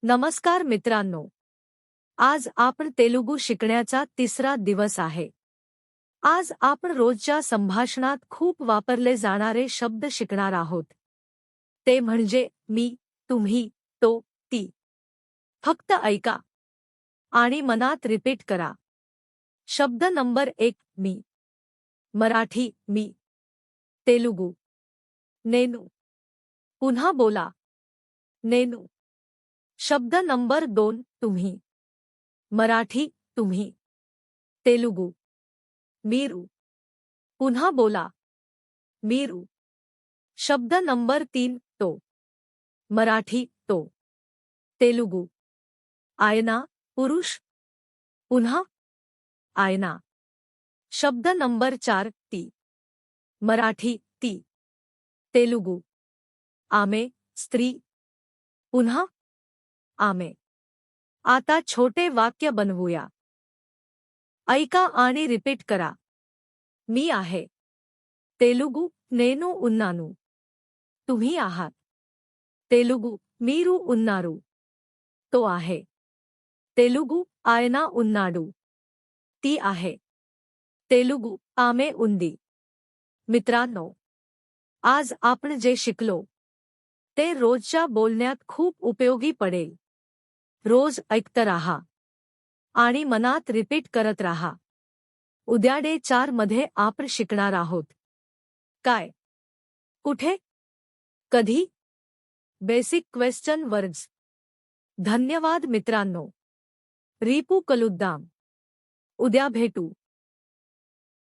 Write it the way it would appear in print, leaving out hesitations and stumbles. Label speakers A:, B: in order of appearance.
A: नमस्कार मित्रांनो, आज आपण तेलुगू शिकण्याचा तिसरा दिवस आहे. आज आपण रोजच्या संभाषणात खूप वापरले जाणारे शब्द शिकणार आहोत. ते म्हणजे मी, तुम्ही, तो, ती. फक्त ऐका आणि मनात रिपीट करा. शब्द नंबर 1 मी. मराठी मी. तेलुगू नेनू. पुन्हा बोला नेनू. शब्द नंबर 2 तुम्ही. मराठी तुम्ही. तेलुगू मीरू. पुन्हा बोला मीरू. शब्द नंबर 3 तो. मराठी तो. तेलुगू आयना पुरुष. पुन्हा आयना. शब्द नंबर 4 ती. मराठी ती. तेलुगू आमे स्त्री. पुन्हा आमे. आता छोटे वाक्य बनवूया. ऐका आणि रिपीट करा. मी आहे. तेलुगू नेनू उन्नानु. तुम्ही आहात. तेलुगू मीरू उन्नारू. तो आहे. तेलुगू आयना उन्नाडू. ती आहे. तेलुगू आमे उंदी. मित्रांनो, आज आपण जे शिकलो ते रोजच्या बोलण्यात खूप उपयोगी पडेल. रोज ऐकत राहा आणि मनात रिपीट करत राहा. उद्या डे 4 मध्ये आपण शिकणार आहोत. काय, कुठे, कधी, बेसिक क्वेश्चन वर्ड्स. धन्यवाद मित्रांनो. रीपू कलुद्दाम. उद्या भेटू.